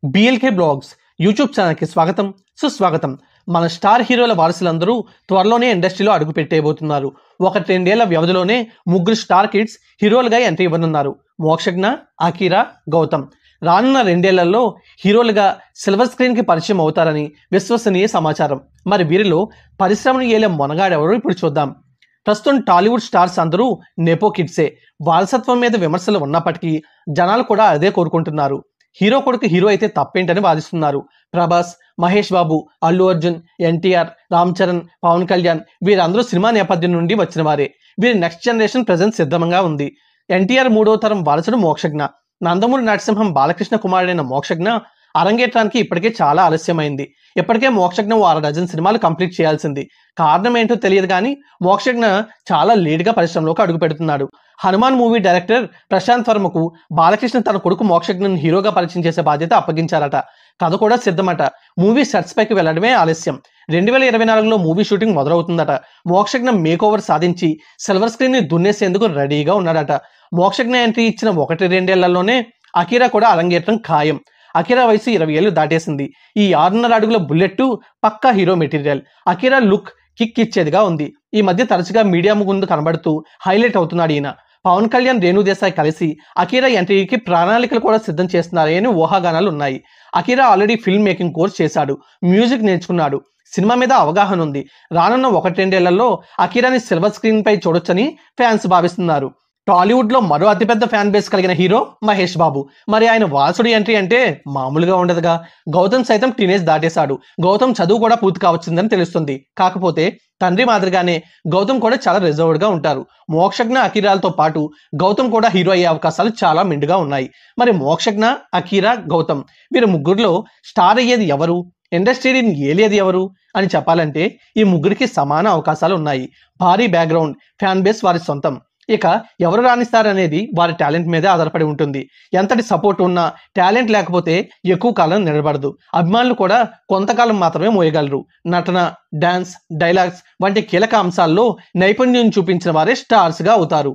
BLK vlogs YouTube ఛానల్కి స్వాగతం సుస్వాగతం. మన స్టార్ హీరోల వారసులందరూ త్వరలోనే ఇండస్ట్రీలో అడుగు పెట్టేయబోతున్నారు. ఒక 2 ఏళ్ల వ్యవధిలోనే ముగ్గురు స్టార్ కిడ్స్ హీరోలుగా ఎంట్రీ ఇవ్వనున్నారు. మోక్షజ్ఞ, అకీరా, గౌతమ్ రానున్న 2 ఏళ్లలో హీరోలుగా సిల్వర్ స్క్రీన్ కి పరిచయం అవుతారని విశ్వసనీయ సమాచారం. మరి వీరిలో పరిశ్రమను ఏలే మొనగాడెవరో ఇప్పుడు చూద్దాం. ప్రస్తుతం టాలీవుడ్ స్టార్స్ అందరూ నెపో కిడ్సే. వారసత్వం మీద విమర్శలు ఉన్నప్పటికీ జనాలు కూడా అదే కోరుకుంటున్నారు. హీరో కొడుకు హీరో అయితే తప్పేంటని వాదిస్తున్నారు. ప్రభాస్, మహేష్ బాబు, అల్లు అర్జున్, ఎన్టీఆర్, రామ్ చరణ్, పవన్ కళ్యాణ్ వీరందరూ సినిమా నేపథ్యం నుండి వచ్చిన వారే. వీరి నెక్స్ట్ జనరేషన్ ప్రెజెంట్ సిద్ధంగా ఉంది. ఎన్టీఆర్ 3వ తరం వారసుడు మోక్షజ్ఞ. నందమూరి నరసింహం బాలకృష్ణ కుమారుడైన మోక్షజ్ఞ అరంగేట్రానికి ఇప్పటికే చాలా ఆలస్యమైంది. ఇప్పటికే మోక్షజ్ఞ 6 డజన్ సినిమాలు కంప్లీట్ చేయాల్సింది. కారణం ఏంటో తెలియదు కానీ మోక్షజ్ఞ చాలా లేట్గా పరిశ్రమలోకి అడుగు పెడుతున్నాడు. హనుమాన్ మూవీ డైరెక్టర్ ప్రశాంత్ వర్మకు బాలకృష్ణ తన కొడుకు మోక్షజ్ఞను హీరోగా పరిచయం చేసే బాధ్యత అప్పగించారట. కథ కూడా సిద్ధమట. మూవీ సెట్స్ పైకి వెళ్లడమే ఆలస్యం. 2024లో మూవీ షూటింగ్ మొదలవుతుందట. మోక్షజ్ఞ మేకోవర్ సాధించి సిల్వర్ స్క్రీన్ ని దున్నేసేందుకు రెడీగా ఉన్నాడట. మోక్షజ్ఞ ఎంట్రీ ఇచ్చిన 1-2 ఏళ్లలోనే అకీరా కూడా అరంగేట్రం ఖాయం. అకీరా వయసు 20 ఏళ్లు దాటేసింది. ఈ 6.5 అడుగుల బుల్లెట్ పక్కా hero material. Akira look kick ఇచ్చేదిగా ఉంది. ఈ మధ్య తరచుగా మీడియా ముందు కనబడుతూ హైలైట్ అవుతున్నాడు ఈయన. పవన్ కళ్యాణ్, రేణు దేశాయ్ కలిసి అకీరా ఎంట్రీకి ప్రణాళికలు కూడా సిద్ధం చేస్తున్నారని ఊహాగానాలు ఉన్నాయి. Akira already film making course చేశాడు, మ్యూజిక్ నేర్చుకున్నాడు, సినిమా మీద అవగాహన ఉంది. రానున్న 1-2 ఏళ్లలో అకీరాని సిల్వర్ స్క్రీన్ పై చూడొచ్చని ఫ్యాన్స్ భావిస్తున్నారు. టాలీవుడ్ లో మరో అతిపెద్ద ఫ్యాన్ బేస్ కలిగిన హీరో మహేష్ బాబు. మరి ఆయన వారసుడి ఎంట్రీ అంటే మామూలుగా ఉండదుగా. గౌతమ్ సైతం టీనేజ్ దాటేశాడు. గౌతమ్ చదువు కూడా పూర్తి కావచ్చిందని తెలుస్తుంది. కాకపోతే తండ్రి మాదిరిగానే గౌతమ్ కూడా చాలా రిజర్వ్డ్ గా ఉంటారు. మోక్షజ్ఞ, అకీరాలతో పాటు గౌతమ్ కూడా హీరో అయ్యే అవకాశాలు చాలా మెండుగా ఉన్నాయి. మరి మోక్షజ్ఞ, అకీరా, గౌతమ్ వీరి ముగ్గురులో స్టార్ అయ్యేది ఎవరు, ఇండస్ట్రీని ఏలేది ఎవరు అని చెప్పాలంటే ఈ ముగ్గురికి సమాన అవకాశాలు ఉన్నాయి. భారీ బ్యాక్గ్రౌండ్, ఫ్యాన్ బేస్ వారి సొంతం. ఇక ఎవరు రాణిస్తారనేది వారి టాలెంట్ మీదే ఆధారపడి ఉంటుంది. ఎంతటి సపోర్ట్ ఉన్నా టాలెంట్ లేకపోతే ఎక్కువ కాలం నిలబడదు. అభిమానులు కూడా కొంతకాలం మాత్రమే మోయగలరు. నటన, డాన్స్, డైలాగ్స్ వంటి కీలక అంశాల్లో నైపుణ్యం చూపించిన వారే స్టార్స్ గా అవుతారు.